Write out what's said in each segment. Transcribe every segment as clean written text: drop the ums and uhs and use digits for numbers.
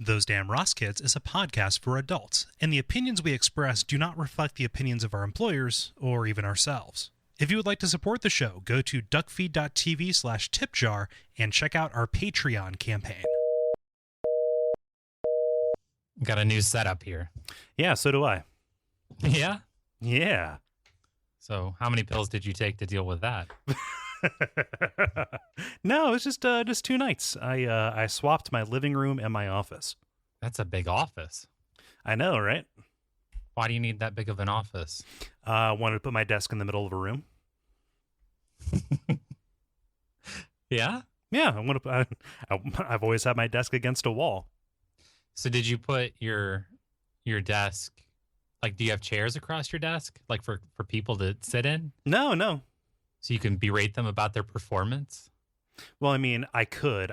Those Damn Ross Kids is a podcast for adults, and the opinions we express do not reflect the opinions of our employers or even ourselves. If you would like to support the show, go to Duckfeed.tv/tipjar and check out our Patreon campaign. Got a new setup here. Yeah, so do I. Yeah? Yeah. So how many pills did you take to deal with that? No, it's just 2 nights. I swapped my living room and my office. That's a big office. I know, right? Why do you need that big of an office? I wanted to put my desk in the middle of a room. Yeah? Yeah, I've always had my desk against a wall. So did you put your desk, like, do you have chairs across your desk, like for people to sit in? No. So you can berate them about their performance? Well, I mean, I could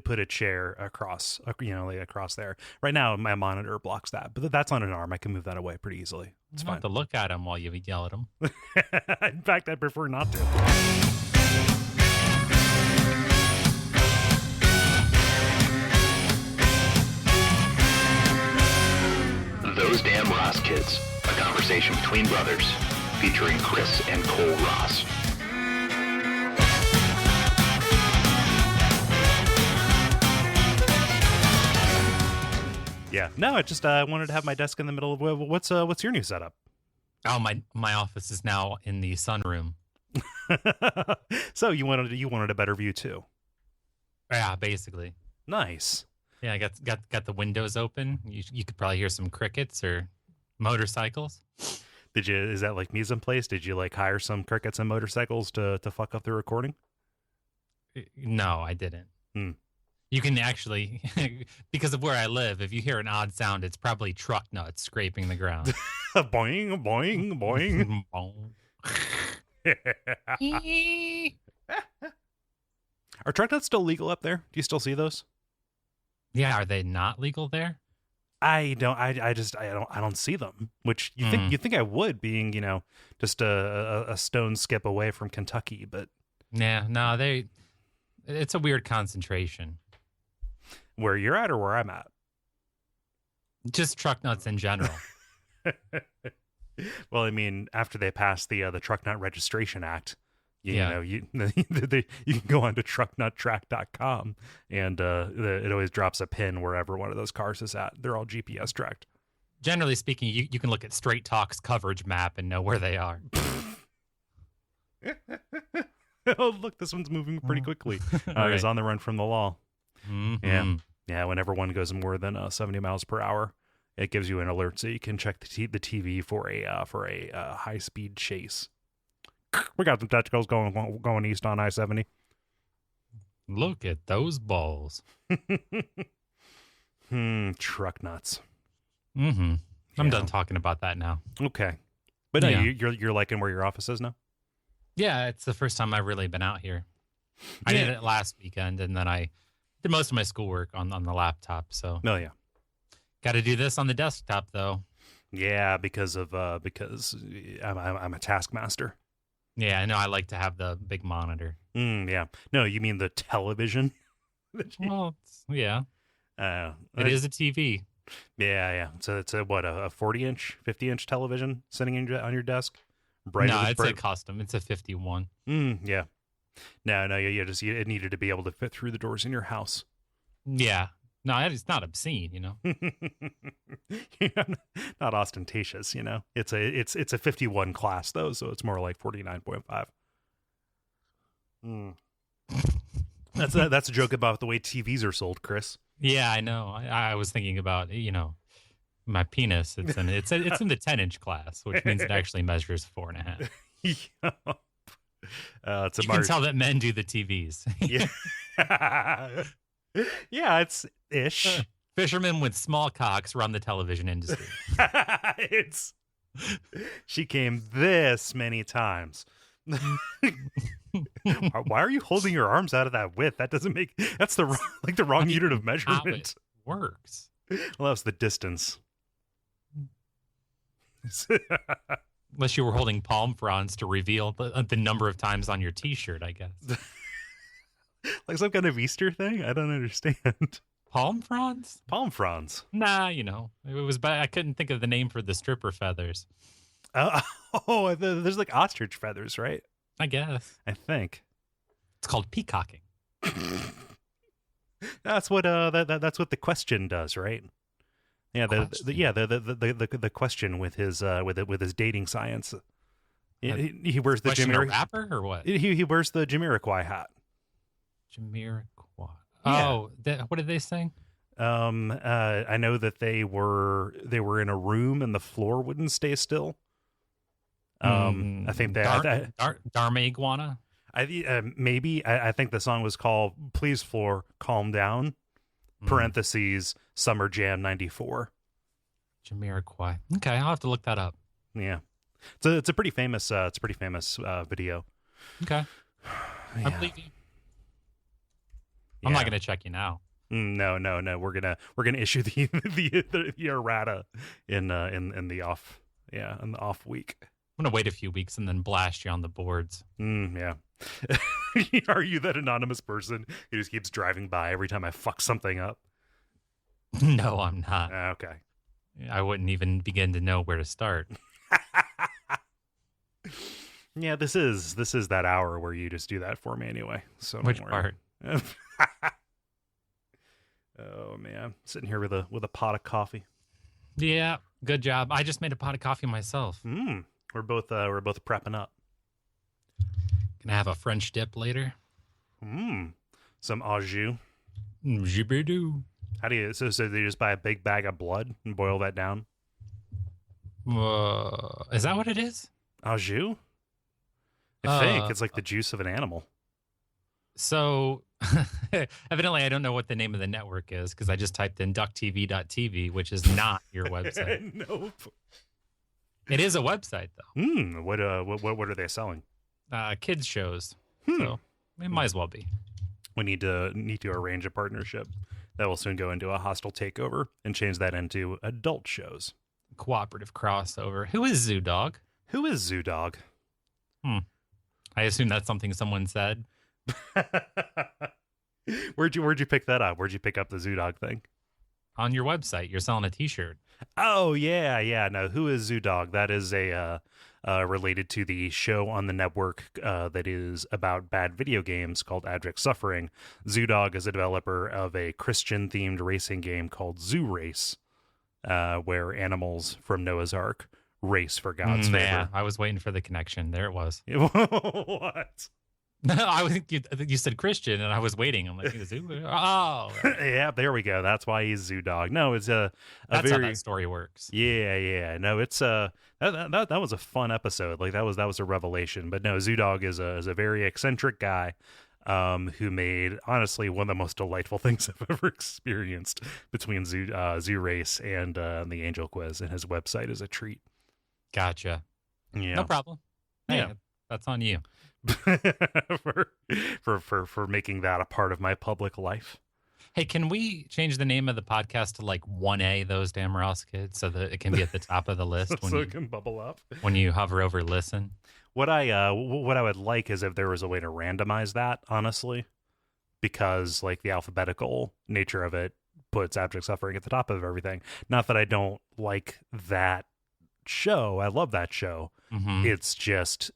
put a chair across, like across there. Right now, my monitor blocks that, but that's on an arm. I can move that away pretty easily. It's fine. You don't have to look at them while you yell at them. In fact, I'd prefer not to. Those Damn Ross Kids, a conversation between brothers, featuring Kris and Kole Ross. Yeah, no, I just wanted to have my desk in the middle of what's your new setup? Oh, my office is now in the sunroom. So you wanted a better view too. Yeah, basically. Nice. Yeah, I got the windows open. You could probably hear some crickets or motorcycles. Is that like mise en place? Did you like hire some crickets and motorcycles to fuck up the recording? No, I didn't. Hmm. You can actually, because of where I live, if you hear an odd sound, it's probably truck nuts scraping the ground. Boing, boing, boing. Are truck nuts still legal up there? Do you still see those? Yeah, are they not legal there? I don't see them. Which you think I would, being just a stone skip away from Kentucky, but yeah, no, it's a weird concentration. Where you're at or where I'm at? Just truck nuts in general. Well, I mean, after they passed the Truck Nut Registration Act, you can go on to trucknuttrack.com and it always drops a pin wherever one of those cars is at. They're all GPS tracked. Generally speaking, you can look at Straight Talk's coverage map and know where they are. Oh, look, this one's moving pretty quickly. Right. He's on the run from the law. Mm-hmm. Yeah. Whenever one goes more than 70 miles per hour, it gives you an alert so you can check the TV for a high speed chase. We got some tacticals going east on I-70. Look at those balls. Truck nuts. Mm-hmm. I'm done talking about that now. Okay, but no, you're liking where your office is now. Yeah, it's the first time I've really been out here. I did it last weekend, and then I did most of my schoolwork on the laptop. So, yeah, got to do this on the desktop though. Yeah, because I'm a taskmaster. Yeah, I know. I like to have the big monitor. Yeah. No, you mean the television? Well, yeah. It is a TV. Yeah. So it's a 40-inch, 50-inch television sitting on your desk. It's a custom. It's a 51. Yeah. No. It needed to be able to fit through the doors in your house. Yeah. No, it's not obscene, Not ostentatious, It's a 51 class though, so it's more like 49.5. That's a joke about the way TVs are sold, Kris. Yeah, I know. I was thinking about my penis. It's in the 10-inch class, which means it actually measures 4.5. Yep. You can tell that men do the TVs. Yeah. Yeah, it's ish. Fishermen with small cocks run the television industry. She came this many times. Why are you holding your arms out of that width? That's the wrong unit of measurement. It works. Well, that's the distance. Unless you were holding palm fronds to reveal the number of times on your T-shirt, I guess. Like some kind of Easter thing? I don't understand. Palm fronds? Palm fronds. Nah, it was bad. I couldn't think of the name for the stripper feathers. There's like ostrich feathers, right? I guess. I think. It's called peacocking. That's what that's what the question does, right? Yeah, the question with his dating science. He wears the rapper or what? He wears the Jamiroquai hat. Jamiroquai. Yeah. Oh, what did they sing? I know that they were in a room and the floor wouldn't stay still. I think that Dharma Iguana. Maybe I think the song was called "Please Floor, Calm Down." Parentheses Summer Jam '94. Jamiroquai. Okay, I'll have to look that up. Yeah, it's a pretty famous video. Okay, Yeah. I believe you. Yeah. I'm not gonna check you now. No. We're gonna issue the errata in the off week. I'm gonna wait a few weeks and then blast you on the boards. Yeah. Are you that anonymous person who just keeps driving by every time I fuck something up? No, I'm not. Okay. I wouldn't even begin to know where to start. Yeah, this is that hour where you just do that for me anyway. So which part? Oh man, sitting here with a pot of coffee. Yeah, good job. I just made a pot of coffee myself. We're both prepping up. Gonna have a French dip later. Some au jus. Jibidoo. How do you? So they just buy a big bag of blood and boil that down. Is that what it is? Au jus? I think it's like the juice of an animal. So, evidently, I don't know what the name of the network is because I just typed in Duckfeed.tv, which is not your website. Nope. It is a website though. What are they selling? Kids shows. So it might as well be. We need to arrange a partnership that will soon go into a hostile takeover and change that into adult shows. Cooperative crossover. Who is Zoo Dog? Who is Zoo Dog? I assume that's something someone said. Where'd you pick that up? Where'd you pick up the Zoo Dog thing? On your website, you're selling a T-shirt. Oh yeah. No, who is Zoo Dog? That is a related to the show on the network that is about bad video games called Abject Suffering. Zoo Dog is a developer of a Christian-themed racing game called Zoo Race, where animals from Noah's Ark race for God's favor. Yeah, I was waiting for the connection. There it was. What? You said Christian, and I was waiting. I'm like, Zoo? Oh. Yeah, there we go. That's why he's Zoo Dog. No, it's that's how that story works. Yeah. No, it's that was a fun episode. Like that was a revelation. But no, Zoo Dog is a very eccentric guy who made honestly one of the most delightful things I've ever experienced between Zoo Race and the Angel Quiz, and his website is a treat. Gotcha. Yeah. No problem. Hey, Yeah. That's on you. for making that a part of my public life. Hey, can we change the name of the podcast to like 1A, Those Damn Ross Kids, so that it can be at the top of the list so it can bubble up when you hover over listen? What I would like is if there was a way to randomize that, honestly, because like the alphabetical nature of it puts Abject Suffering at the top of everything. Not that I don't like that show. I love that show. Mm-hmm. It's just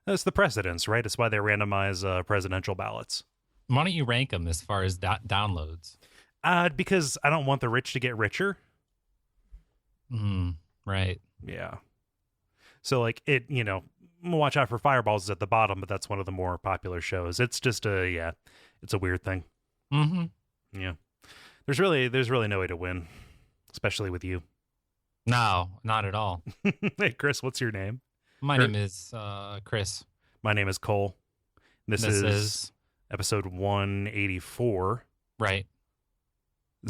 that's the precedence, right? It's why they randomize presidential ballots. Why don't you rank them as far as downloads? Because I don't want the rich to get richer. Right. Yeah. So like it, Watch Out for Fireballs is at the bottom, but that's one of the more popular shows. It's just it's a weird thing. Mm-hmm. Yeah. There's really no way to win, especially with you. No, not at all. Hey, Chris, what's your name? My name is Kris. My name is Kole. This is episode 184. Right.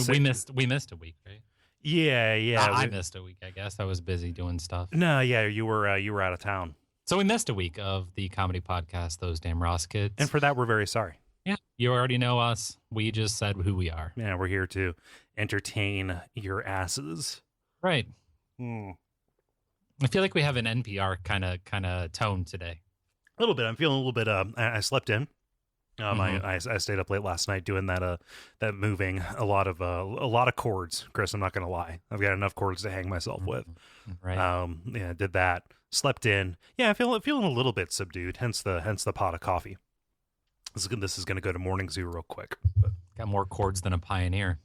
We missed a week, right? Yeah. I missed a week, I guess. I was busy doing stuff. No, yeah, you were out of town. So we missed a week of the comedy podcast, Those Damn Ross Kids. And for that, we're very sorry. Yeah, you already know us. We just said who we are. Yeah, we're here to entertain your asses. Right. I feel like we have an NPR kind of tone today. A little bit. I'm feeling a little bit. I slept in. I stayed up late last night doing that moving a lot of cords, Chris. I'm not gonna lie, I've got enough cords to hang myself with. Right. Yeah, did that. Slept in. Yeah, feeling a little bit subdued. Hence the pot of coffee. This is gonna go to morning zoo real quick. But. Got more cords than a pioneer.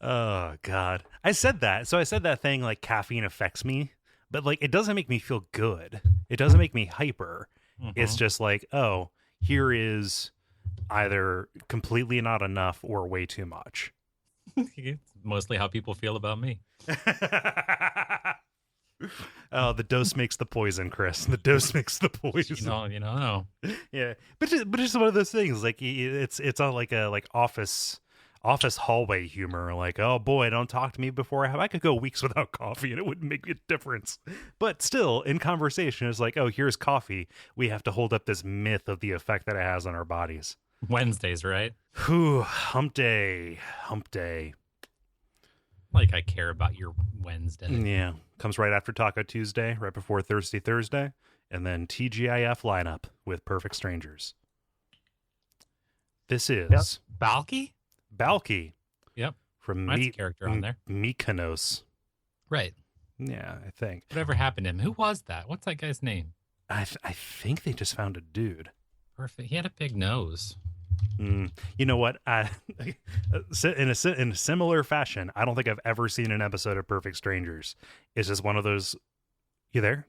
Oh God, I said that. So I said that thing like caffeine affects me, but like it doesn't make me feel good. It doesn't make me hyper. It's just like, oh, here is either completely not enough or way too much. It's mostly how people feel about me. Oh, the dose makes the poison, Chris. The dose makes the poison. You know. Yeah, but just one of those things. Like it's on like a office hallway humor. Like, oh boy, don't talk to me before I could go weeks without coffee and it wouldn't make a difference. But still, in conversation, it's like, oh, here's coffee. We have to hold up this myth of the effect that it has on our bodies. Wednesdays, right? Whew, hump day. Like I care about your Wednesday. Yeah, comes right after Taco Tuesday, right before Thirsty Thursday, and then TGIF lineup with Perfect Strangers. This is Balky. Yep. From character on there. Mykonos. Right. Yeah, I think. Whatever happened to him? Who was that? What's that guy's name? I think they just found a dude. Perfect. He had a big nose. You know what? In a similar fashion, I don't think I've ever seen an episode of Perfect Strangers. It's just one of those. You there?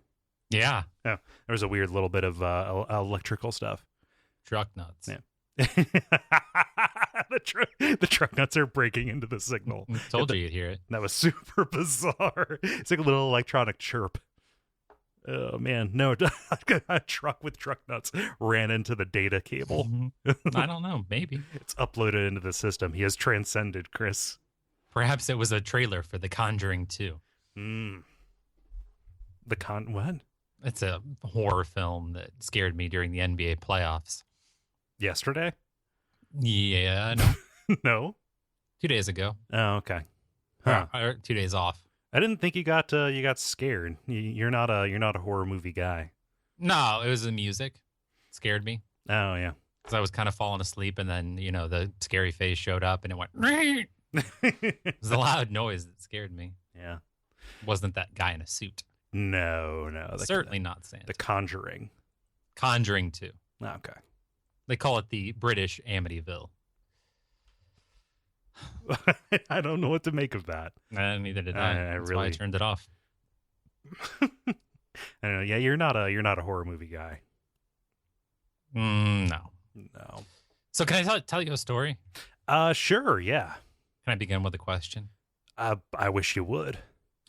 Yeah. Oh, there's a weird little bit of electrical stuff. Truck nuts. Yeah. The truck nuts are breaking into the signal. I told you you'd hear it. That was super bizarre. It's like a little electronic chirp. Oh man, no! A truck with truck nuts ran into the data cable. I don't know. Maybe it's uploaded into the system. He has transcended, Chris. Perhaps it was a trailer for The Conjuring 2. What? It's a horror film that scared me during the NBA playoffs. Yesterday? Yeah, no. No? 2 days ago. Oh, okay. Huh. 2 days off. I didn't think you got scared. You're not a horror movie guy. No, it was the music. It scared me. Oh yeah. Because I was kind of falling asleep, and then the scary face showed up, and it went. It was a loud noise that scared me. Yeah. Wasn't that guy in a suit? No. Certainly not Santa. The Conjuring. Conjuring 2. Okay. They call it the British Amityville. I don't know what to make of that. Neither did I. That's why I turned it off. I don't know. Yeah, you're not a horror movie guy. No. So can I tell you a story? Sure. Yeah. Can I begin with a question? I wish you would.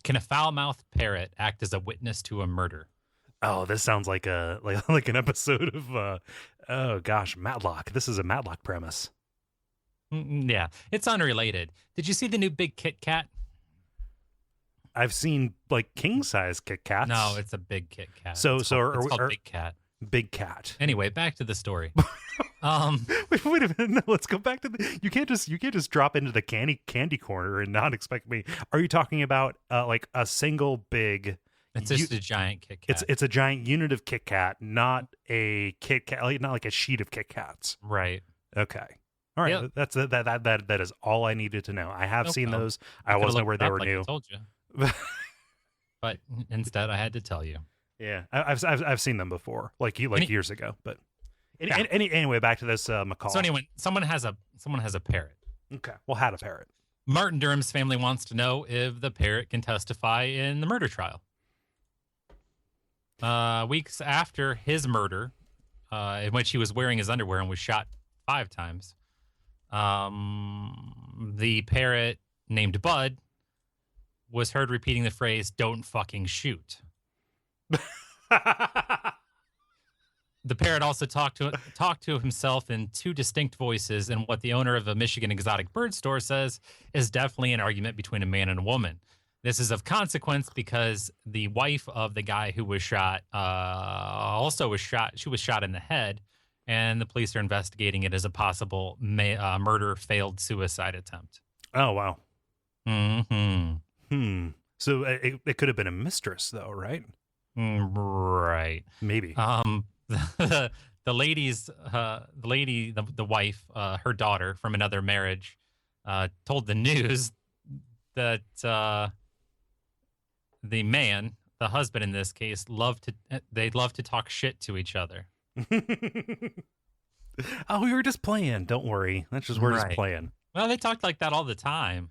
Can a foul-mouthed parrot act as a witness to a murder? Oh, this sounds like like an episode of oh gosh, Matlock. This is a Matlock premise. Yeah, it's unrelated. Did you see the new Big Kit Kat? I've seen like king size Kit Kats. No, it's a Big Kit Kat. So it's called Big Cat. Big Cat. Anyway, back to the story. Wait a minute. No, let's go back to the. You can't just drop into the candy corner and not expect me. Are you talking about like a single big? It's just a giant Kit Kat. It's a giant unit of Kit Kat, not a Kit Kat, not like a sheet of Kit Kats. Right. Okay. All right. Yep. That is all I needed to know. I have seen those. I wasn't aware they were new. I told you. But instead, I had to tell you. Yeah, I've seen them before, years ago. But anyway, back to this McCall. So anyway, someone has a parrot. Okay. Well, had a parrot. Martin Durham's family wants to know if the parrot can testify in the murder trial. Weeks after his murder, in which he was wearing his underwear and was shot 5 times, the parrot named Bud was heard repeating the phrase, "Don't fucking shoot." The parrot also talked to himself in 2 distinct voices, and what the owner of a Michigan exotic bird store says is definitely an argument between a man and a woman. This is of consequence because the wife of the guy who was shot also was shot. She was shot in the head, and the police are investigating it as a possible murder failed suicide attempt. Oh, wow. Mm-hmm. So it could have been a mistress, though, right? Right. Maybe. the wife, her daughter from another marriage, told the news that the man, the husband in this case, love to talk shit to each other. Oh, we were just playing. Don't worry. We're just playing. Well, they talked like that all the time.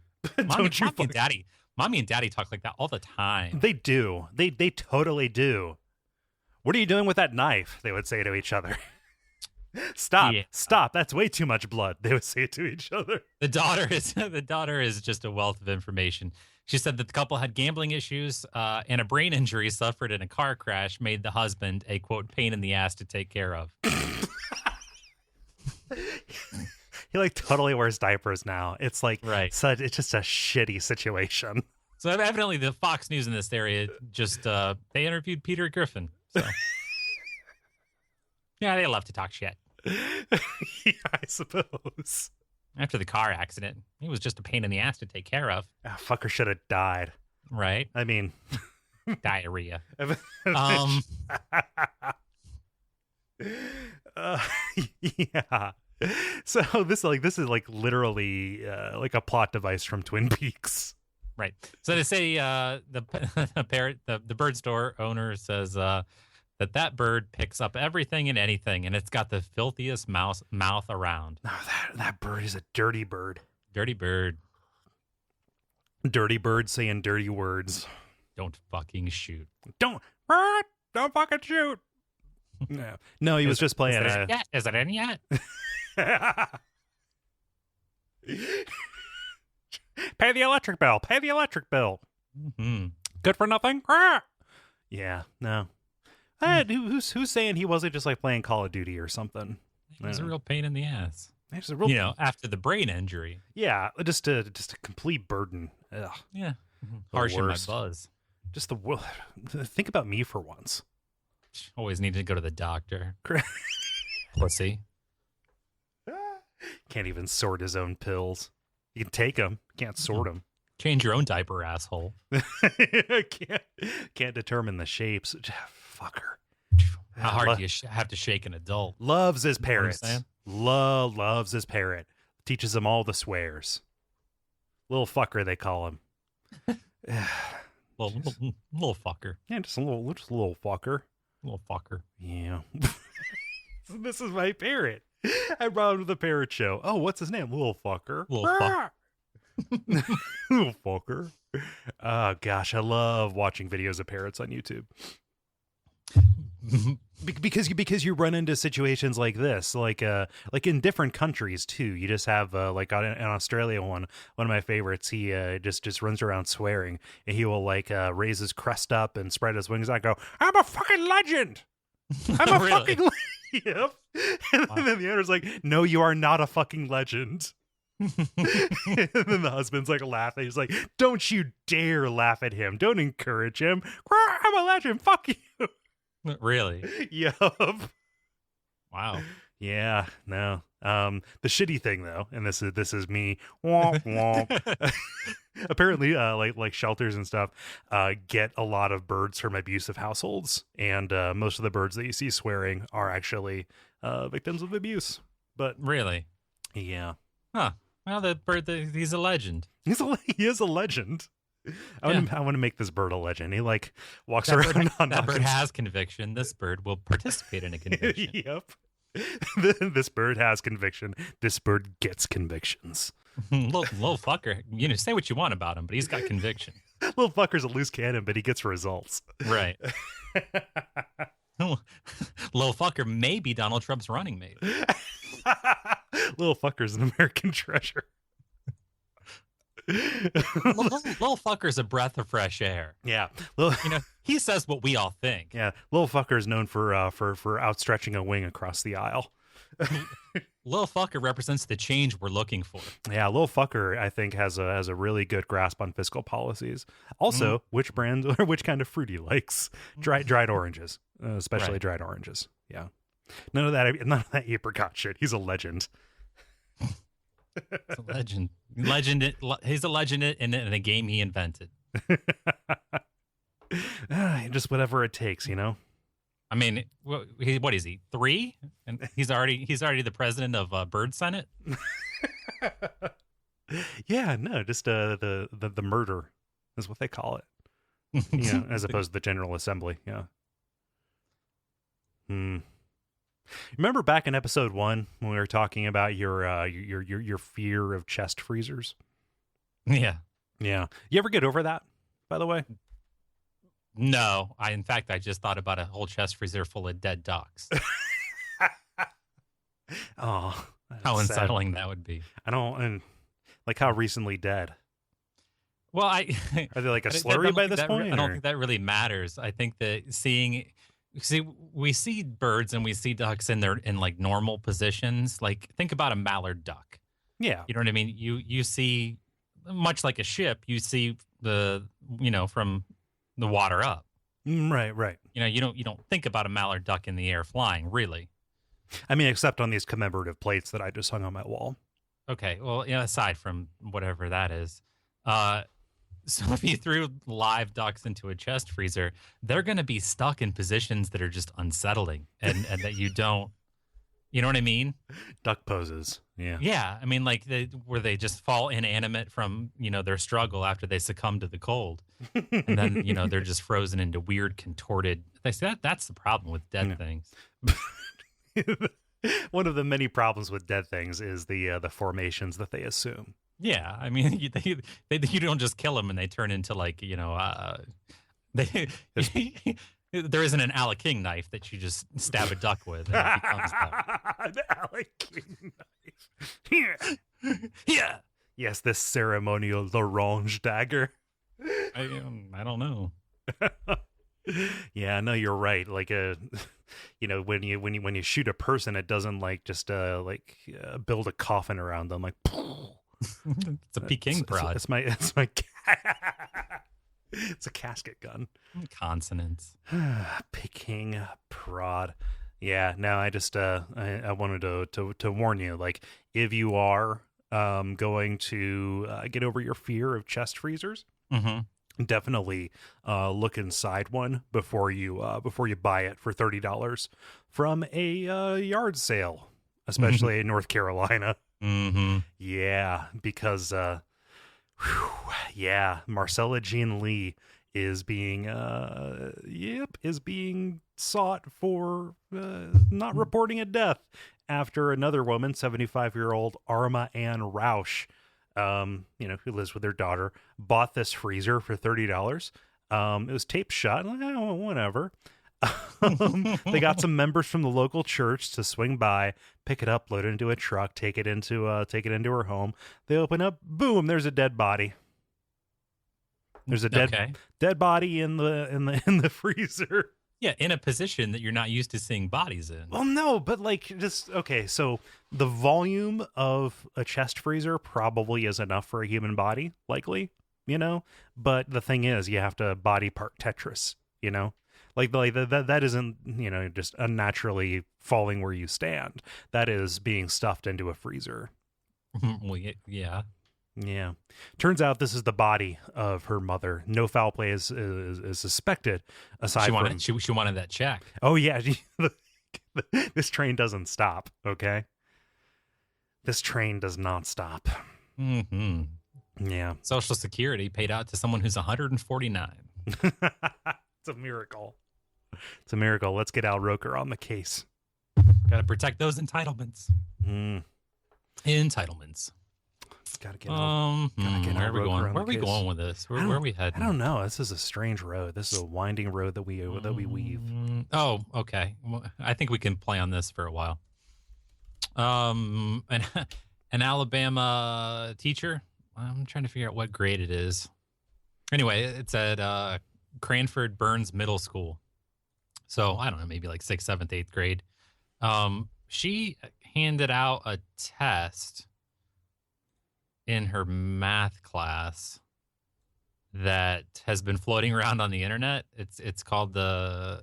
Mommy and daddy talk like that all the time. They do. They totally do. What are you doing with that knife? They would say to each other. Stop. Yeah. Stop. That's way too much blood. They would say to each other. The daughter is just a wealth of information. She said that the couple had gambling issues and a brain injury suffered in a car crash made the husband a, quote, pain in the ass to take care of. He like totally wears diapers now. It's like, right. It's just a shitty situation. So evidently the Fox News in this area just, they interviewed Peter Griffin. So. Yeah, they love to talk shit. Yeah, I suppose. After the car accident, he was just a pain in the ass to take care of. Oh, fucker should have died. Right. I mean. Diarrhea. Yeah. So this is like literally like a plot device from Twin Peaks. Right. So they say the bird store owner says that bird picks up everything and anything, and it's got the filthiest mouth around. Oh, that bird is a dirty bird. Dirty bird. Dirty bird saying dirty words. Don't fucking shoot. Don't fucking shoot. No, he was just playing. Is it in yet? Pay the electric bill. Pay the electric bill. Mm-hmm. Good for nothing. Yeah, no. Who's saying he wasn't just like playing Call of Duty or something? It was a real pain in the ass. It was a real, after the brain injury. Yeah, just a complete burden. Ugh. Yeah, harsh in my buzz. Just think about me for once. Always need to go to the doctor. Pussy. Can't even sort his own pills. You can take them. Can't sort them. Change your own diaper, asshole. Can't determine the shapes. Fucker. How hard do you have to shake an adult? Loves his parrots. Loves his parrot. Teaches him all the swears. Little fucker, they call him. little fucker. Yeah, just a little fucker. Little fucker. Yeah. This is my parrot. I brought him to the parrot show. Oh, what's his name? Little fucker. Little fucker. Little fucker. Oh, gosh. I love watching videos of parrots on YouTube. Because you run into situations like this, like in different countries too. You just have like in Australia, one of my favorites. He just runs around swearing, and he will like raise his crest up and spread his wings out. And go, I'm a fucking legend. I'm a fucking legend. Yep. And then the owner's like, no, you are not a fucking legend. And then the husband's like laughing. He's like, don't you dare laugh at him. Don't encourage him. I'm a legend. Fuck you. Really? Yup. Wow. Yeah, no. The shitty thing though, and this is me. Womp womp. Apparently, like shelters and stuff, get a lot of birds from abusive households, and most of the birds that you see swearing are actually victims of abuse. But really, yeah. Huh. Well, the bird, he's a legend. He is a legend. I want to make this bird a legend. He like walks that around. That bird has conviction. This bird will participate in a conviction. Yep. This bird has conviction. This bird gets convictions. Little fucker. Say what you want about him, but he's got conviction. Little fucker's a loose cannon, but he gets results. Right. Little fucker may be Donald Trump's running mate. Little fucker's an American treasure. Little fucker's a breath of fresh air. Yeah, he says what we all think. Yeah, little fucker's known for outstretching a wing across the aisle. Little fucker represents the change we're looking for. Yeah, little fucker I think has a really good grasp on fiscal policies. Also, which brand or which kind of fruit he likes. Dried oranges, especially right. Dried oranges. Yeah, none of that apricot shit. He's a legend. He's a legend. He's a legend in a game he invented. Just whatever it takes, I mean, what is he? 3? And he's already the president of Bird Senate. Yeah, no, just the murder is what they call it. As opposed to the General Assembly. Yeah. Remember back in episode 1 when we were talking about your fear of chest freezers? Yeah. Yeah. You ever get over that, by the way? No. In fact, I just thought about a whole chest freezer full of dead ducks. Oh, how unsettling that would be. And like how recently dead. Well, are they like a slurry by this point? I don't think that really matters. I think that we see birds and we see ducks in like normal positions. Like think about a mallard duck. Yeah. You know what I mean? You see, much like a ship, you see from the water up. Right. You don't think about a mallard duck in the air flying, really. I mean, except on these commemorative plates that I just hung on my wall. Okay. Well, aside from whatever that is, so if you threw live ducks into a chest freezer, they're going to be stuck in positions that are just unsettling and that you don't, you know what I mean? Duck poses. Yeah. Yeah. I mean, like where they just fall inanimate from, their struggle after they succumb to the cold. And then, they're just frozen into weird contorted. They say that's the problem with dead things. One of the many problems with dead things is the formations that they assume. Yeah, I mean, you don't just kill them and they turn into there isn't an Alec King knife that you just stab a duck with and it becomes that. An Alec King knife. Yeah. Yes, this ceremonial L'Orange dagger. I don't know. Yeah, no, you're right. Like when you shoot a person, it doesn't build a coffin around them like. It's a Peking prod. It's a casket gun. Consonants. Peking prod. Yeah. No, I just I wanted to warn you. Like, if you are going to get over your fear of chest freezers, definitely look inside one before you buy it for $30 from a yard sale, especially in North Carolina. Yeah, because Marcella Jean Lee is being sought for not reporting a death after another woman, 75-year-old Arma Ann Rausch, who lives with her daughter, bought this freezer for $30. It was taped shut. Like, oh, whatever. They got some members from the local church to swing by, pick it up, load it into a truck, take it into her home. They open up, boom, there's a dead body. There's a dead body in the freezer. Yeah, in a position that you're not used to seeing bodies in. Well, no, but so the volume of a chest freezer probably is enough for a human body, likely, but the thing is, you have to body part Tetris, Like that isn't, just unnaturally falling where you stand. That is being stuffed into a freezer. Well, yeah. Yeah. Turns out this is the body of her mother. No foul play is suspected. She wanted that check. Oh yeah. This train doesn't stop. Okay. This train does not stop. Yeah. Social Security paid out to someone who's 149. It's a miracle. It's a miracle. Let's get Al Roker on the case. Got to protect those entitlements. Entitlements. Gotta get where are we going? Where are we going with this? Where are we heading? I don't know. This is a strange road. This is a winding road that we weave. Oh, okay. Well, I think we can play on this for a while. An Alabama teacher. I'm trying to figure out what grade it is. Anyway, it's at Cranford Burns Middle School. So I don't know, maybe like 6th, 7th, 8th grade. She handed out a test in her math class that has been floating around on the internet. It's called the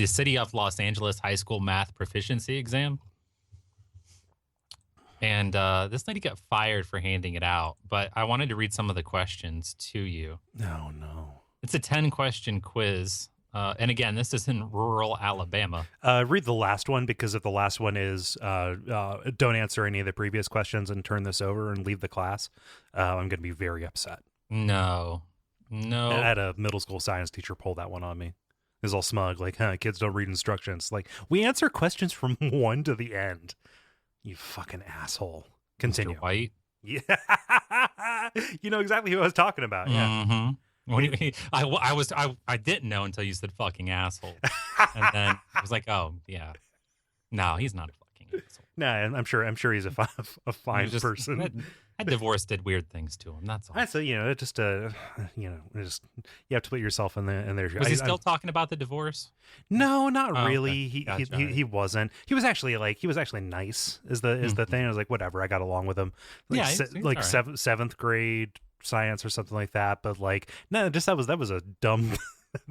City of Los Angeles High School Math Proficiency Exam. And this lady got fired for handing it out, but I wanted to read some of the questions to you. No. It's a 10-question quiz. And again, this is in rural Alabama. Read the last one, because if the last one is don't answer any of the previous questions and turn this over and leave the class, I'm going to be very upset. No. I had a middle school science teacher pull that one on me. He was all smug, like, kids don't read instructions. Like, we answer questions from 1 to the end. You fucking asshole. Continue. Mr. White. Yeah. You know exactly who I was talking about. Yeah. Mm-hmm. I didn't know until you said fucking asshole. And then I was like, oh, yeah. No, he's not a fucking asshole. No, I'm sure he's a fine person. That divorce did weird things to him. That's all. So, you know, you have to put yourself in their shoes. Was he still talking about the divorce? No, not really. Okay. Gotcha. He wasn't. He was actually nice. Is the thing. I was like, whatever. I got along with him. Like, seventh grade science or something like that. But like, no, just that was a dumb.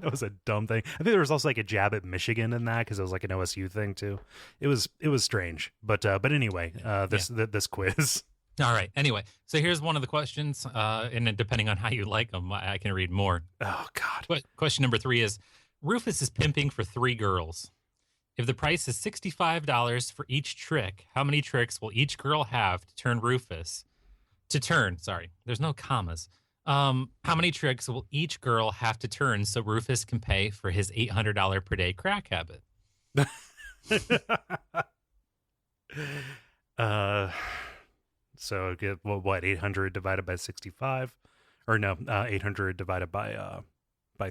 That was a dumb thing. I think there was also like a jab at Michigan in that, because it was like an OSU thing too. It was strange. But anyway, this quiz. All right. Anyway, so here's one of the questions, and then depending on how you like them, I can read more. Oh, God. But question number 3 is, Rufus is pimping for 3 girls. If the price is $65 for each trick, how many tricks will each girl have to turn Rufus? There's no commas. How many tricks will each girl have to turn so Rufus can pay for his $800 per day crack habit? So get what 800 divided by 65, or no, 800 divided by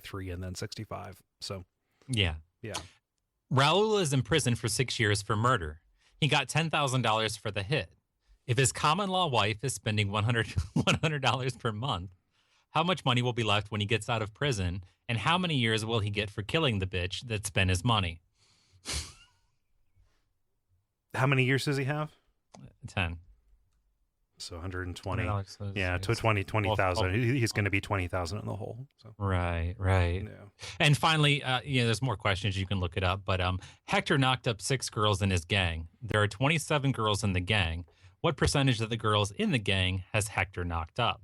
3 and then 65. So yeah. Raul is in prison for 6 years for murder. He got $10,000 for the hit. If his common law wife is spending $100 per month, how much money will be left when he gets out of prison, and how many years will he get for killing the bitch that spent his money? How many years does he have? 10. So 120. So yeah, to 20,000. He's going to be 20,000 in the hole. So. Right. Yeah. And finally, there's more questions. You can look it up. But Hector knocked up 6 girls in his gang. There are 27 girls in the gang. What percentage of the girls in the gang has Hector knocked up?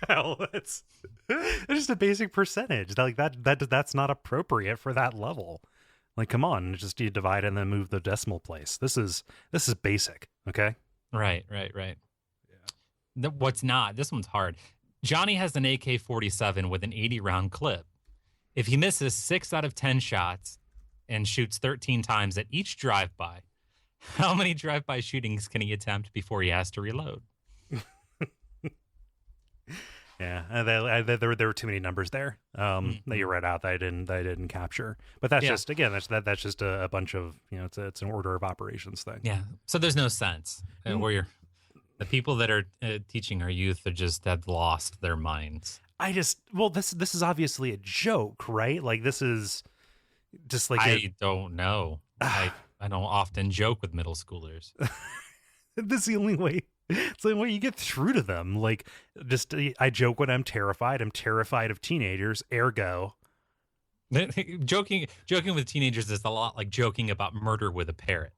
Hell, that's just a basic percentage. Like that's not appropriate for that level. Like, come on, just you divide and then move the decimal place. This is basic. Okay. Right. Yeah. What's not? This one's hard. Johnny has an AK-47 with an 80-round clip. If he misses 6 out of 10 shots and shoots 13 times at each drive-by, how many drive-by shootings can he attempt before he has to reload? Yeah, there were too many numbers there that you read out that I didn't capture. But that's just that's just a bunch of it's an order of operations thing. Yeah, so there's no sense where the people that are teaching our youth have lost their minds. This is obviously a joke, right? Like this is just like I don't know. I don't often joke with middle schoolers. This is the only way. It's the only way you get through to them. Like, I joke when I'm terrified. I'm terrified of teenagers. Ergo, joking with teenagers is a lot like joking about murder with a parrot.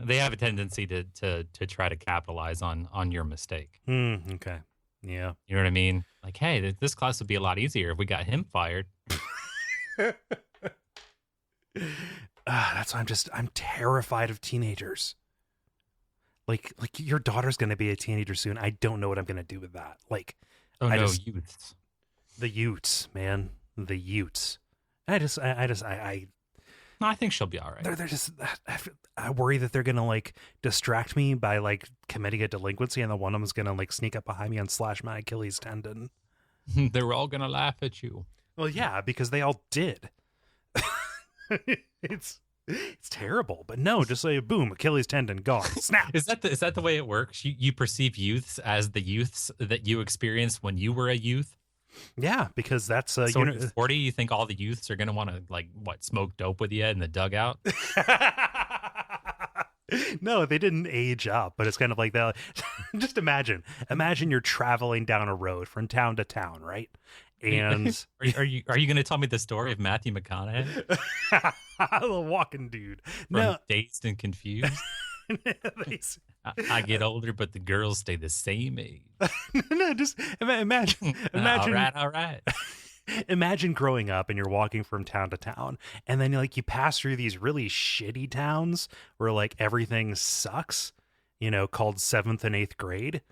They have a tendency to try to capitalize on your mistake. Okay. Yeah. You know what I mean? Like, hey, this class would be a lot easier if we got him fired. That's why I'm terrified of teenagers. Like your daughter's going to be a teenager soon. I don't know what I'm going to do with that. Like, youths. The Utes, man, the Utes. I think she'll be all right. They're just. I worry that they're going to like distract me by like committing a delinquency, and then one of them's going to like sneak up behind me and slash my Achilles tendon. They're all going to laugh at you. Well, yeah, because they all did. It's terrible, but no, just say boom, Achilles tendon gone, snap. Is that the way it works? You perceive youths as the youths that you experienced when you were a youth? Yeah, because that's so 40. You think all the youths are going to want to smoke dope with you in the dugout? No, they didn't age up, but it's kind of like that. Just imagine you're traveling down a road from town to town, right? And are you going to tell me the story of Matthew McConaughey? The walking dude. From Dazed and Confused. I get older, but the girls stay the same age. No, just imagine. All right. Imagine growing up and you're walking from town to town, and then like you pass through these really shitty towns where like everything sucks, called 7th and 8th grade.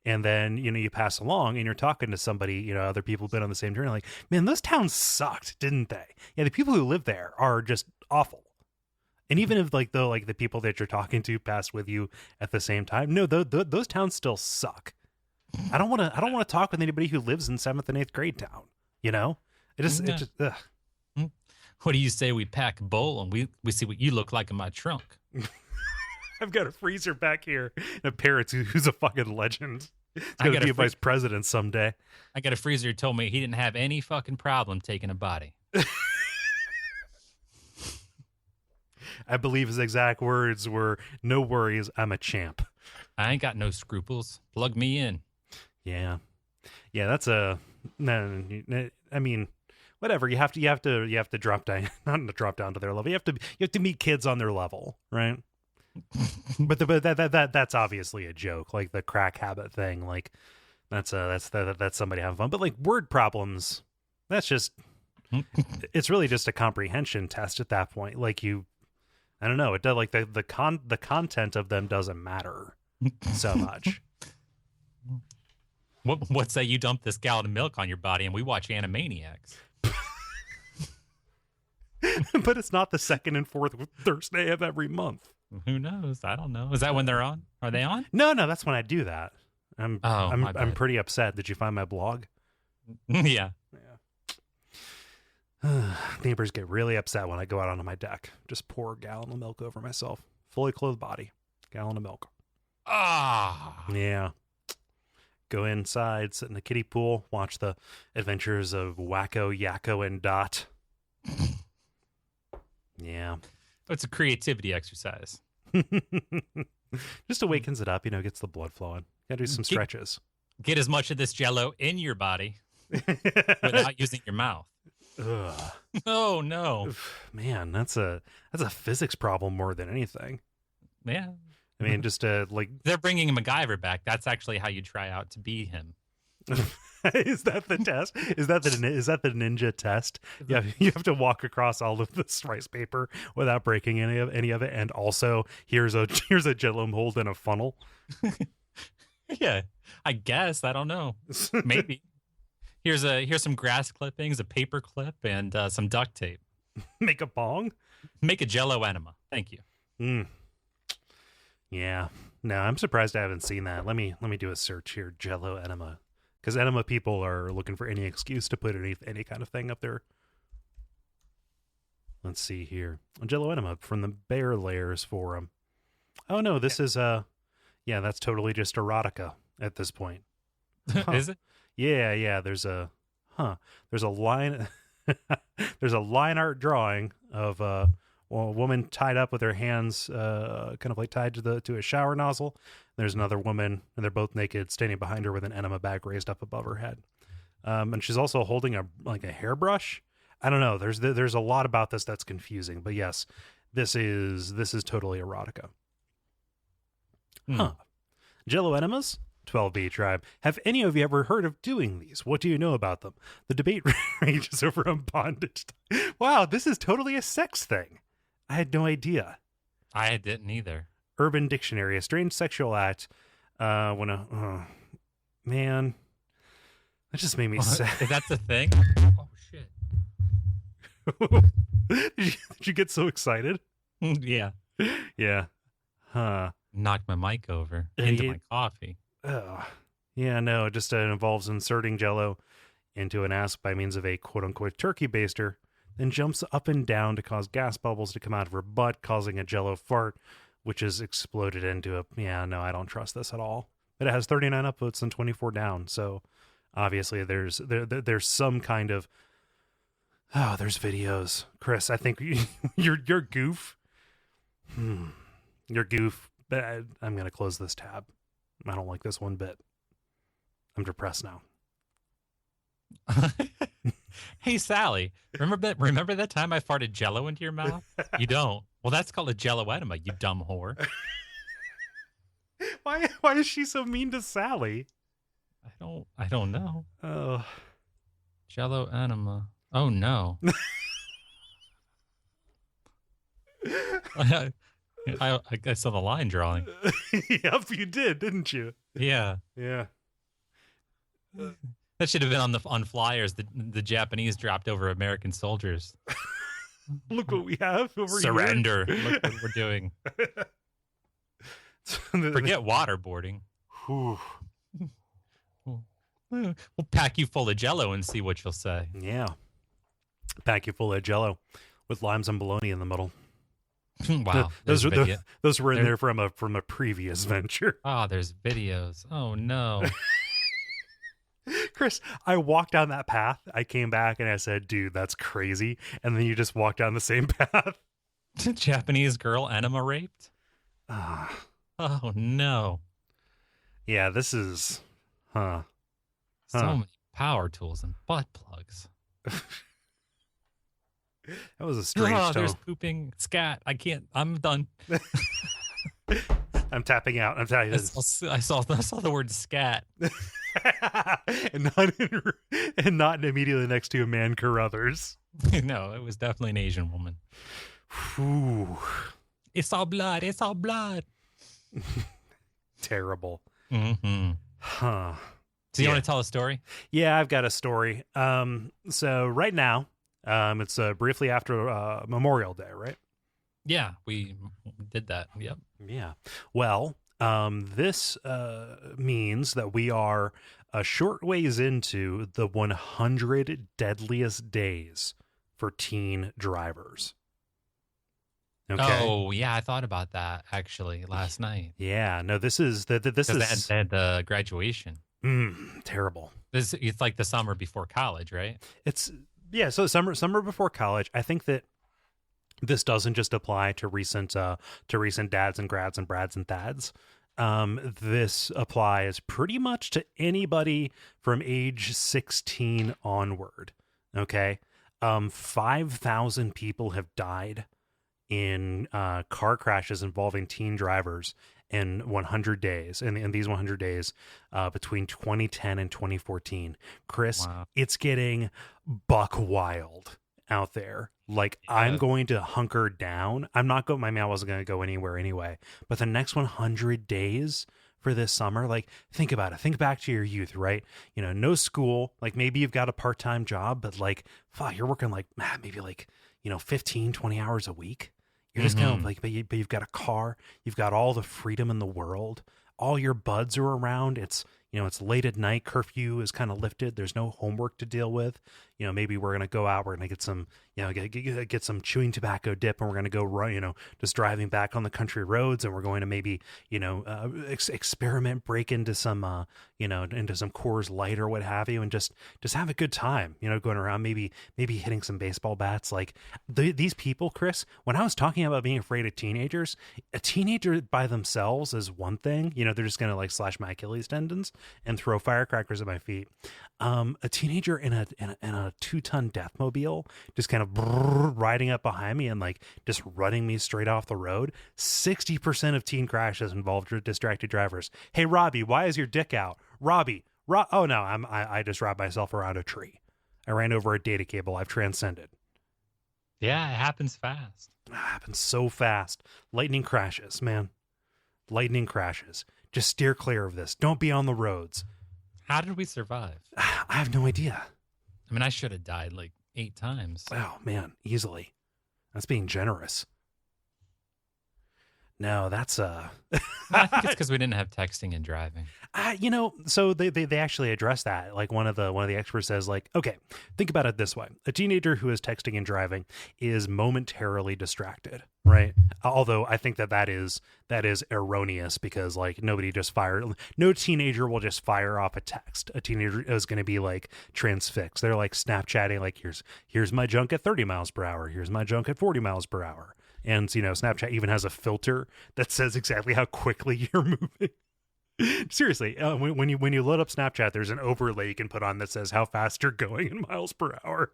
And then, you pass along and you're talking to somebody, other people who've been on the same journey, like, man, those towns sucked, didn't they? Yeah, the people who live there are just awful. And even if the people that you're talking to pass with you at the same time, no, those towns still suck. I don't want to talk with anybody who lives in 7th and 8th grade town. It just ugh. What do you say we pack a bowl and we see what you look like in my trunk? I've got a freezer back here. And a parrot who's a fucking legend. He's going to be a vice president someday. I got a freezer who told me he didn't have any fucking problem taking a body. I believe his exact words were, "No worries, I'm a champ." I ain't got no scruples. Plug me in. Yeah, that's a no. I mean, whatever. You have to drop down, not to drop down to their level. You have to meet kids on their level, right? but that's obviously a joke, like the crack habit thing. Like that's somebody having fun. But like word problems, that's just it's really just a comprehension test at that point. Like I don't know. It does like the content of them doesn't matter so much. What say you dump this gallon of milk on your body and we watch Animaniacs? But it's not the second and fourth Thursday of every month. Who knows? I don't know. Is that when they're on? Are they on? No, that's when I do that. I'm pretty upset. Did you find my blog? Yeah. Neighbors get really upset when I go out onto my deck. Just pour a gallon of milk over myself. Fully clothed body. Gallon of milk. Ah. Yeah. Go inside, sit in the kiddie pool, watch the adventures of Wacko, Yakko, and Dot. Yeah. It's a creativity exercise. Just awakens it up, gets the blood flowing. Gotta do some stretches. Get as much of this Jell-O in your body without using your mouth. Ugh. Oh no, man, that's a physics problem more than anything. Yeah, I mean, just like they're bringing MacGyver back. That's actually how you try out to be him. Is that the test? Is that the ninja test? Yeah, you have to walk across all of this rice paper without breaking any of it, and also here's a Jell-O mold in a funnel. Yeah, I guess I don't know. Maybe. Here's some grass clippings, a paper clip, and some duct tape. Make a bong? Make a Jell-O enema. Thank you. Yeah. No, I'm surprised I haven't seen that. Let me do a search here. Jell-O enema. Because enema people are looking for any excuse to put any kind of thing up there. Let's see here. Jell-O enema from the Bear Layers forum. Oh no, this is that's totally just erotica at this point. Huh. Is it? Yeah. There's a line line art drawing of a woman tied up with her hands kind of like tied to a shower nozzle. There's another woman, and they're both naked, standing behind her with an enema bag raised up above her head. And she's also holding a hairbrush. I don't know. There's a lot about this that's confusing, but yes, this is totally erotica. Huh. Jell-O enemas? 12B tribe. Have any of you ever heard of doing these? What do you know about them? The debate rages over on bondage. Wow, this is totally a sex thing. I had no idea. I didn't either. Urban Dictionary, a strange sexual act man, that just made me sad. Is that the thing? Oh shit. Did you get so excited? Yeah. Yeah. Huh. Knocked my mic over into my coffee. Yeah, no, it just involves inserting Jell-O into an ass by means of a quote-unquote turkey baster, then jumps up and down to cause gas bubbles to come out of her butt, causing a Jell-O fart, which is exploded into a... Yeah, no, I don't trust this at all. But it has 39 upvotes and 24 down, so obviously there's some kind of... Oh, there's videos. Chris, I think your goof... Your goof... I'm going to close this tab. I don't like this one bit. I'm depressed now. Hey, Sally, remember that time I farted Jell-O into your mouth? You don't. Well, that's called a Jell-O enema, you dumb whore. Why is she so mean to Sally? I don't know. Oh. Jello enema. Oh no. I saw the line drawing. Yep, you did, didn't you? Yeah. Yeah. That should have been on flyers that the Japanese dropped over American soldiers. Look what we have over Surrender. here. Look what we're doing. Forget waterboarding. Whew. We'll pack you full of Jello and see what you'll say. Yeah. Pack you full of Jello with limes and bologna in the middle. Wow. Those were in there from a previous venture. Oh, there's videos. Oh no. Kris, I walked down that path. I came back and I said, dude, that's crazy. And then you just walked down the same path. Japanese girl enema raped? Oh no. Yeah, this is So many power tools and butt plugs. That was a strange tone. There's pooping scat. I'm done. I'm tapping out. I'm telling you. I saw the word scat. and not immediately next to a man Carruthers. No, it was definitely an Asian woman. Whew. It's all blood. It's all blood. Terrible. Mm-hmm. Huh. So you want to tell a story? Yeah, I've got a story. So right now, it's briefly after Memorial Day, right? Yeah, we did that. Yep. Yeah. Well, this means that we are a short ways into the 100 deadliest days for teen drivers. Okay. Oh, yeah, I thought about that actually last night. Yeah. No, this is they had the graduation. Terrible. It's like the summer before college, right? So summer before college. I think that this doesn't just apply to recent dads and grads and brads and thads. This applies pretty much to anybody from age 16 onward. Okay. 5,000 people have died in car crashes involving teen drivers in 100 days. And in these 100 days between 2010 and 2014. Kris, wow. It's getting buck wild out there. Like, yeah. I'm going to hunker down. My mail wasn't going to go anywhere anyway. But the next 100 days for this summer, like, think about it. Think back to your youth, right? You know, no school. Like, maybe you've got a part-time job, but like, fuck, you're working like, maybe like, 15, 20 hours a week. You're just kind of like, but you've got a car. You've got all the freedom in the world. All your buds are around. It's late at night. Curfew is kind of lifted. There's no homework to deal with. Maybe we're going to go out. We're going to get some, get some chewing tobacco dip, and we're going to go run, just driving back on the country roads. And we're going to maybe, experiment, break into some, into some Coors Light or what have you, and just have a good time, going around, maybe hitting some baseball bats. Like these people, Kris, when I was talking about being afraid of teenagers, a teenager by themselves is one thing, they're just going to like slash my Achilles tendons and throw firecrackers at my feet. A teenager in a 2-ton deathmobile just kind of riding up behind me and like just running me straight off the road. 60% of teen crashes involve distracted drivers. Hey, Robbie, why is your dick out? Robbie, oh no, I just wrapped myself around a tree. I ran over a data cable. I've transcended. Yeah, it happens fast. It happens so fast. Lightning crashes, man. Lightning crashes. Just steer clear of this. Don't be on the roads. How did we survive? I have no idea. I mean, I should have died like 8 times. Oh, man, easily. That's being generous. No, that's I think it's because we didn't have texting and driving. So they actually address that. Like one of the experts says, like, okay, think about it this way: a teenager who is texting and driving is momentarily distracted, right? Although I think that is erroneous, because like no teenager will just fire off a text. A teenager is going to be like transfixed. They're like Snapchatting, like here's my junk at 30 miles per hour. Here's my junk at 40 miles per hour. And, Snapchat even has a filter that says exactly how quickly you're moving. Seriously, when you load up Snapchat, there's an overlay you can put on that says how fast you're going in miles per hour.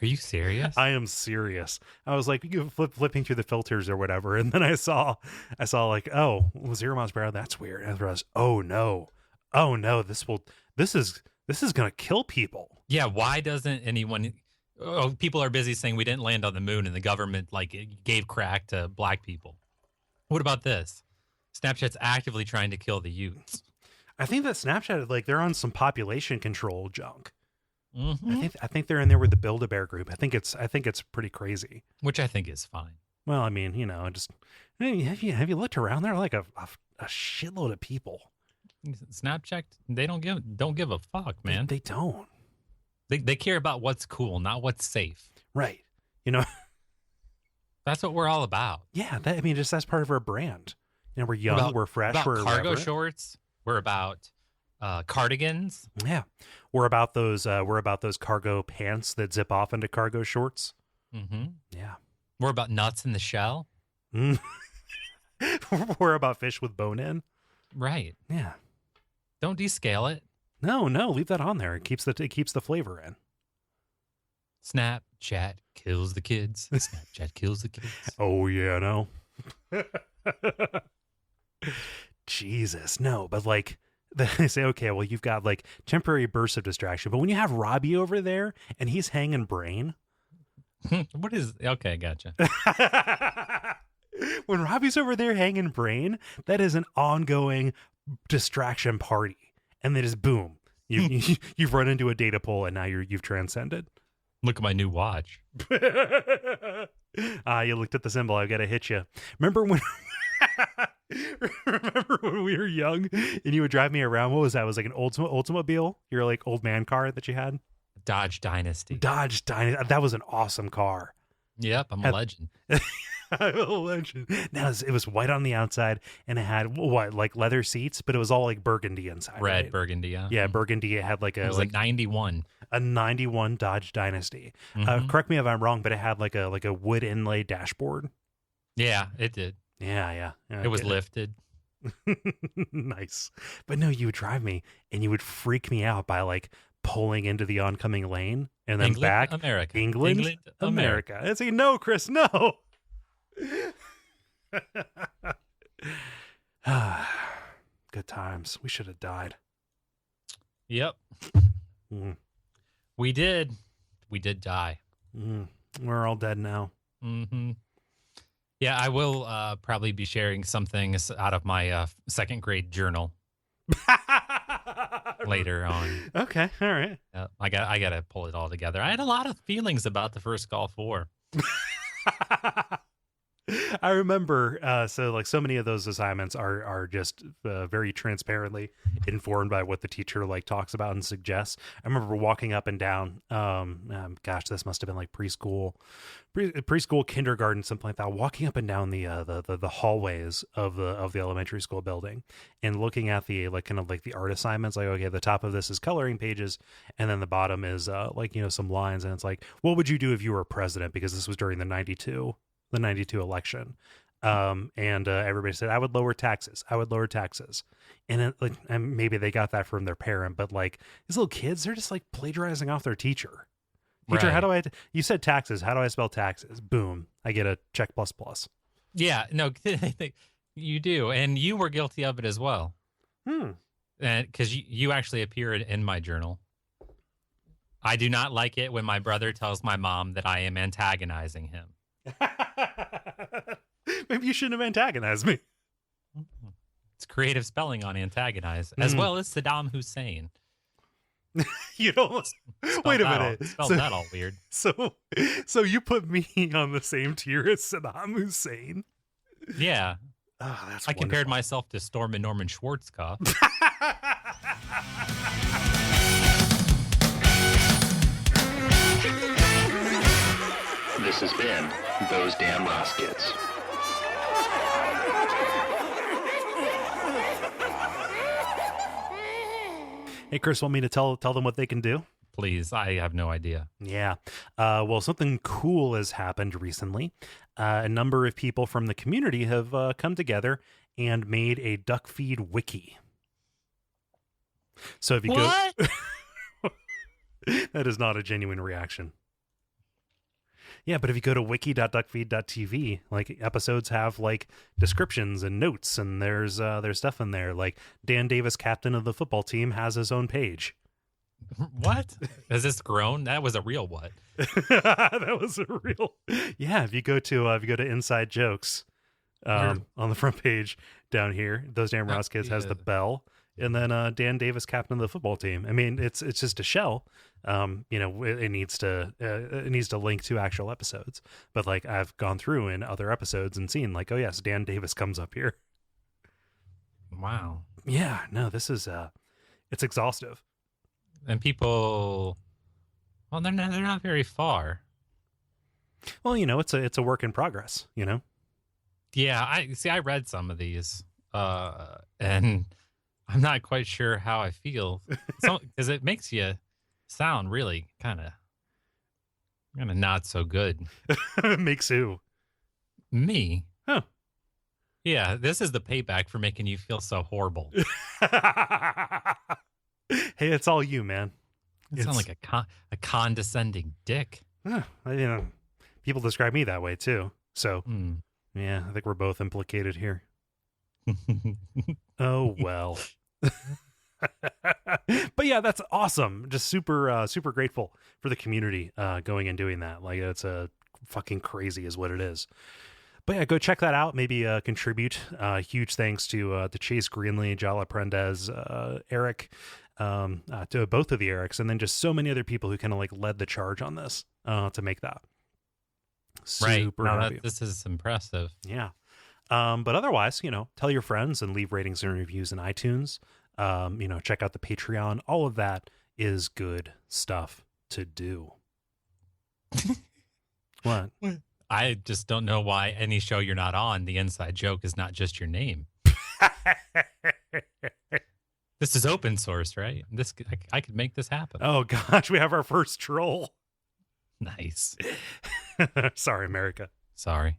Are you serious? I am serious. I was like, flipping through the filters or whatever, and then I saw like, 0 miles per hour. That's weird. And I realized, oh no, this is gonna kill people. Yeah, why doesn't anyone? Oh, people are busy saying we didn't land on the moon, and the government gave crack to black people. What about this? Snapchat's actively trying to kill the youths. I think that Snapchat, like, they're on some population control junk. Mm-hmm. I think they're in there with the Build-A-Bear group. I think it's pretty crazy. Which I think is fine. Well, I mean, just have you looked around? There are like a shitload of people. Snapchat, they don't give a fuck, man. They don't. They care about what's cool, not what's safe. Right. That's what we're all about. Yeah. That's part of our brand. We're young, we're fresh, we're cargo irreverent. shorts. We're about cardigans. Yeah. We're about those cargo pants that zip off into cargo shorts. Mm-hmm. Yeah. We're about nuts in the shell. We're about fish with bone in. Right. Yeah. Don't descale it. No, leave that on there. It keeps the flavor in. Snapchat kills the kids. Snapchat kills the kids. Oh yeah, no. Jesus, no. But like, they say, okay, well, you've got like temporary bursts of distraction, but when you have Robbie over there and he's hanging brain. What is? Okay, gotcha. When Robbie's over there hanging brain, that is an ongoing distraction party. And then just boom, you've run into a data pole, and now you've transcended. Look at my new watch. You looked at the symbol. I've got to hit you. Remember when we were young and you would drive me around? What was that? It was like an Oldsmobile, your like old man car that you had. Dodge Dynasty. That was an awesome car. Yep, I'm a legend. I'm a legend. Now it was white on the outside, and it had like leather seats, but it was all like burgundy inside. Red right? burgundy, yeah. Yeah, burgundy. It had like it was like 91. A 91 Dodge Dynasty. Mm-hmm. Correct me if I'm wrong, but it had like a wood inlay dashboard. Yeah, it did. Yeah. It was lifted. Nice. But no, you would drive me, and you would freak me out by like pulling into the oncoming lane and then back. America. England, America. I'd say, no, Chris, no. Good times. We should have died. Yep. We did die. We're all dead now. Mm-hmm. Yeah, I will probably be sharing some things out of my second grade journal later on. Okay, all right. I got to pull it all together. I had a lot of feelings about the first Gulf War. I remember, so many of those assignments are just very transparently informed by what the teacher like talks about and suggests. I remember walking up and down, gosh, this must have been like preschool, kindergarten, something like that. Walking up and down the hallways of the elementary school building and looking at the like kind of like the art assignments. Like, okay, the top of this is coloring pages, and then the bottom is some lines, and it's like, what would you do if you were president? Because this was during the 92 election. And everybody said, I would lower taxes. And maybe they got that from their parent, but like these little kids, they're just like plagiarizing off their teacher. Teacher, right. how do you said taxes. How do I spell taxes? Boom. I get a check plus. Yeah, no, you do. And you were guilty of it as well. And because you actually appeared in my journal. I do not like it when my brother tells my mom that I am antagonizing him. Maybe you shouldn't have antagonized me. It's creative spelling on antagonize, as well as Saddam Hussein. You don't wait a minute. Spelled that all weird. So you put me on the same tier as Saddam Hussein? Yeah. Oh, that's I compared myself to Storm and Norman Schwarzkopf. This has been Those Damn Ross Kids. Hey, Chris, want me to tell them what they can do? Please, I have no idea. Yeah. Well, something cool has happened recently. A number of people from the community have come together and made a Duckfeed wiki. So if you what? go... That is not a genuine reaction. Yeah, but if you go to wiki.duckfeed.tv, like episodes have like descriptions and notes, and there's stuff in there. Like Dan Davis, captain of the football team, has his own page. What? Has this grown? That was a real what? That was a real. Yeah, if you go to Inside Jokes, on the front page down here, Those Damn Ross Kids has the bell, and then Dan Davis, captain of the football team. I mean, it's just a shell. It needs to link to actual episodes, but like I've gone through in other episodes and seen like, oh yes, Dan Davis comes up here. Wow. Yeah, no, this is it's exhaustive. And people, well, they're not very far. Well, it's a work in progress, Yeah, I read some of these, and I'm not quite sure how I feel, because it makes you sound really kind of not so good. Makes who? Me. Huh. Yeah, this is the payback for making you feel so horrible. Hey, it's all you, man. You sound like a condescending dick. People describe me that way too. So, yeah, I think we're both implicated here. Oh, well. But yeah, that's awesome. Just super grateful for the community going and doing that. Like, it's a fucking crazy is what it is. But yeah, go check that out. Maybe contribute. Huge thanks to Chase Greenlee, Jala Prendez, Eric, to both of the Erics, and then just so many other people who kind of like led the charge on this to make that. Super happy. This is impressive. Yeah. But otherwise, tell your friends and leave ratings and reviews in iTunes. Check out the Patreon. All of that is good stuff to do. What? I just don't know why any show you're not on, the inside joke is not just your name. This is open source, right? I could make this happen. Oh gosh, we have our first troll. Nice. Sorry, America. Sorry.